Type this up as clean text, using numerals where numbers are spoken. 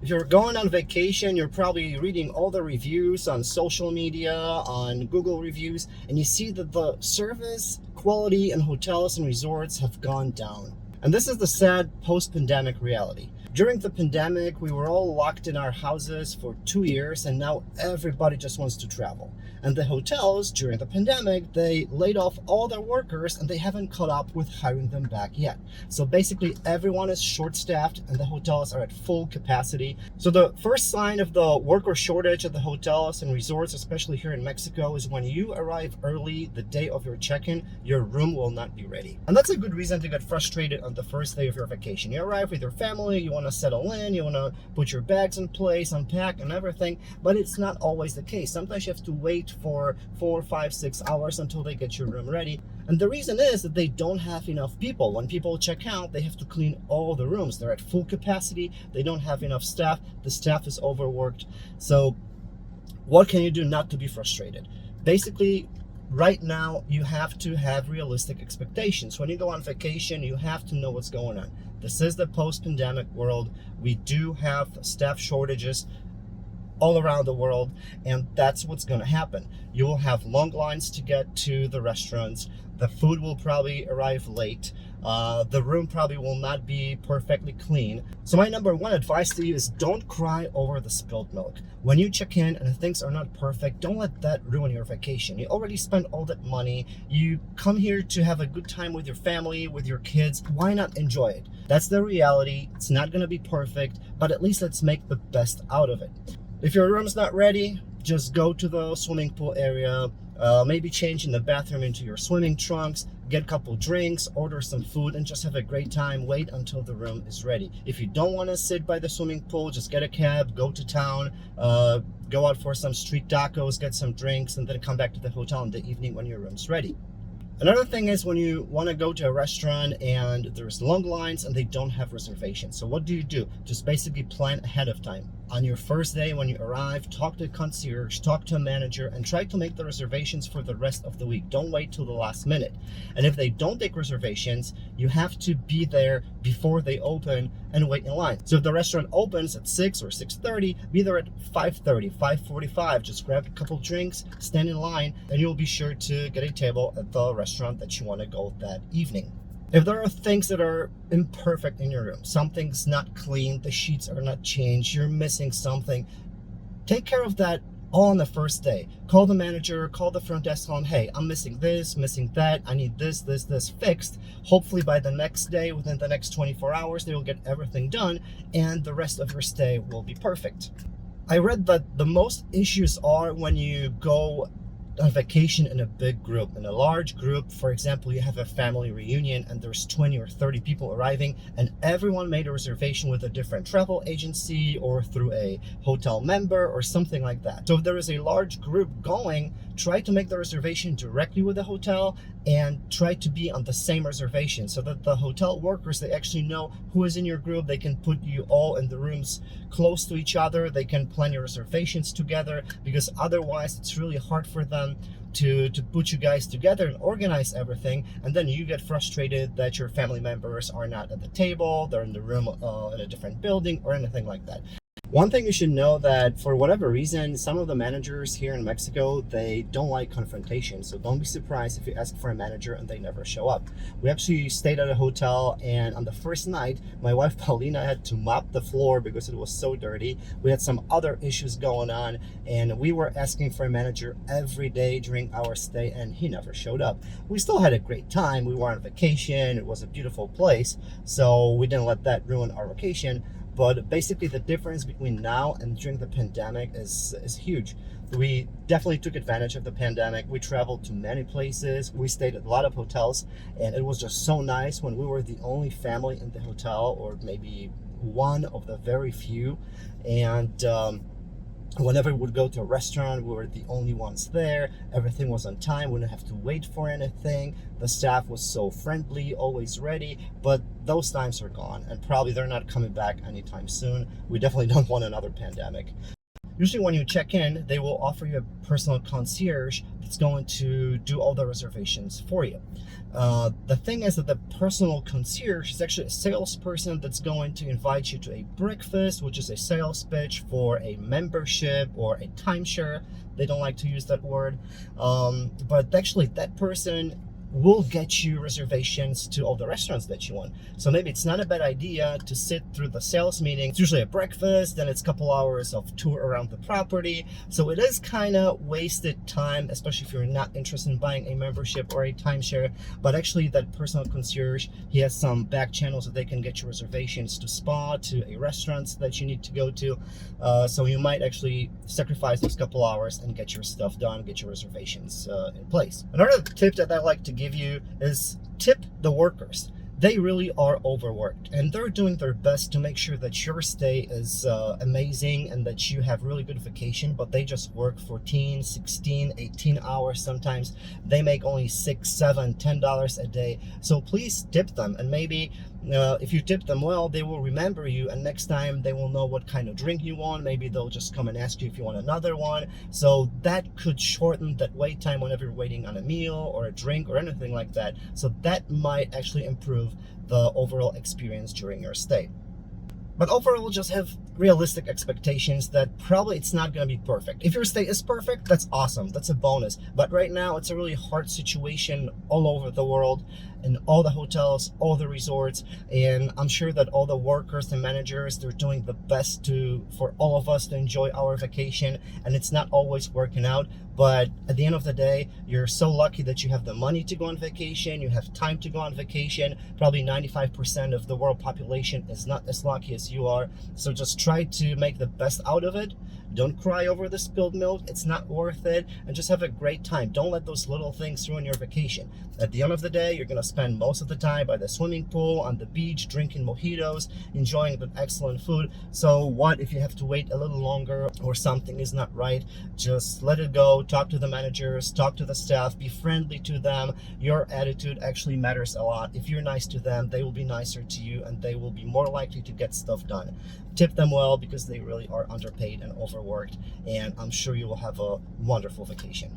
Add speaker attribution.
Speaker 1: If you're going on vacation, you're probably reading all the reviews on social media, on Google reviews, and you see that the service quality in hotels and resorts have gone down. And this is the sad post-pandemic reality. During the pandemic, we were all locked in our houses for 2 years, and now everybody just wants to travel. And the hotels, during the pandemic, they laid off all their workers and they haven't caught up with hiring them back yet. So basically everyone is short-staffed and the hotels are at full capacity. So the first sign of the worker shortage at the hotels and resorts, especially here in Mexico, is when you arrive early the day of your check-in, your room will not be ready. And that's a good reason to get frustrated on the first day of your vacation. You arrive with your family, you want to settle in, you want to put your bags in place, unpack and everything, but it's not always the case. Sometimes you have to wait for 4, 5, 6 hours until they get your room ready. And the reason is that they don't have enough people. When people check out, they have to clean all the rooms. They're at full capacity. They don't have enough staff. The staff is overworked. So what can you do not to be frustrated? Basically, right now, you have to have realistic expectations. When you go on vacation, you have to know what's going on. This is the post-pandemic world. We do have staff shortages all around the world, and that's what's going to happen. You will have long lines to get to the restaurants. The food will probably arrive late. The room probably will not be perfectly clean. So my number one advice to you is don't cry over the spilled milk. When you check in and things are not perfect, don't let that ruin your vacation. You already spent all that money. You come here to have a good time with your family, with your kids. Why not enjoy it? That's the reality. It's not going to be perfect, but at least let's make the best out of it. If your room's not ready, just go to the swimming pool area, maybe change in the bathroom into your swimming trunks, get a couple drinks, order some food, and just have a great time. Wait until the room is ready. If you don't want to sit by the swimming pool, just get a cab, go to town, go out for some street tacos, get some drinks, and then come back to the hotel in the evening when your room's ready. Another thing is when you want to go to a restaurant and there's long lines and they don't have reservations. So what do? Just basically plan ahead of time. On your first day when you arrive, talk to a concierge, talk to a manager, and try to make the reservations for the rest of the week. Don't wait till the last minute. And if they don't take reservations, you have to be there before they open and wait in line. So if the restaurant opens at 6 or 6:30, be there at 5:30, 5:45. Just grab a couple drinks, stand in line, and you'll be sure to get a table at the restaurant that you want to go that evening. If there are things that are imperfect in your room, something's not clean, the sheets are not changed, you're missing something, take care of that all on the first day. Call the manager, call the front desk, tell them, hey, I'm missing this, missing that, I need this fixed. Hopefully by the next day, within the next 24 hours, they will get everything done and the rest of your stay will be perfect. I read that the most issues are when you go on vacation in a big group. In a large group, for example, you have a family reunion and there's 20 or 30 people arriving and everyone made a reservation with a different travel agency or through a hotel member or something like that. So if there is a large group going, try to make the reservation directly with the hotel and try to be on the same reservation so that the hotel workers, they actually know who is in your group. They can put you all in the rooms close to each other. They can plan your reservations together, because otherwise it's really hard for them to put you guys together and organize everything, and then you get frustrated that your family members are not at the table, they're in the room in a different building or anything like that. One thing you should know, that for whatever reason, some of the managers here in Mexico, they don't like confrontation. So don't be surprised if you ask for a manager and they never show up. We actually stayed at a hotel, and on the first night, my wife Paulina had to mop the floor because it was so dirty. We had some other issues going on, and we were asking for a manager every day during our stay, and he never showed up. We still had a great time. We were on vacation. It was a beautiful place, so we didn't let that ruin our vacation. But basically the difference between now and during the pandemic is huge. We definitely took advantage of the pandemic. We traveled to many places. We stayed at a lot of hotels, and it was just so nice when we were the only family in the hotel, or maybe one of the very few. And whenever we would go to a restaurant, we were the only ones there. Everything was on time. We didn't have to wait for anything. The staff was so friendly, always ready. But those times are gone, and probably they're not coming back anytime soon. We definitely don't want another pandemic. Usually when you check in, they will offer you a personal concierge that's going to do all the reservations for you. The thing is that the personal concierge is actually a salesperson that's going to invite you to a breakfast, which is a sales pitch for a membership or a timeshare. They don't like to use that word, but actually that person will get you reservations to all the restaurants that you want. So maybe it's not a bad idea to sit through the sales meeting. It's usually a breakfast, then it's a couple hours of tour around the property. So it is kind of wasted time, especially if you're not interested in buying a membership or a timeshare. But actually that personal concierge, he has some back channels that they can get you reservations to spa, to a restaurant that you need to go to. So you might actually sacrifice those couple hours and get your stuff done, get your reservations in place. Another tip that I like to give you is tip the workers. They really are overworked, and they're doing their best to make sure that your stay is amazing and that you have really good vacation, but they just work 14, 16, 18 hours sometimes. They make only $6, $7, $10 a day. So please tip them, and maybe if you tip them well, they will remember you, and next time they will know what kind of drink you want. Maybe they'll just come and ask you if you want another one. So that could shorten that wait time whenever you're waiting on a meal or a drink or anything like that. So that might actually improve the overall experience during your stay. But overall, just have realistic expectations that probably it's not going to be perfect. If your stay is perfect, that's awesome. That's a bonus. But right now, it's a really hard situation all over the world, in all the hotels, all the resorts, and I'm sure that all the workers and managers, they're doing the best for all of us to enjoy our vacation, and it's not always working out. But at the end of the day, you're so lucky that you have the money to go on vacation, you have time to go on vacation. Probably 95% of the world population is not as lucky as you are. So just try to make the best out of it. Don't cry over the spilled milk. It's not worth it. And just have a great time. Don't let those little things ruin your vacation. At the end of the day, you're going to spend most of the time by the swimming pool, on the beach, drinking mojitos, enjoying the excellent food. So what if you have to wait a little longer or something is not right? Just let it go. Talk to the managers, talk to the staff, be friendly to them. Your attitude actually matters a lot. If you're nice to them, they will be nicer to you, and they will be more likely to get stuff done. Tip them well, because they really are underpaid and overworked, and I'm sure you will have a wonderful vacation.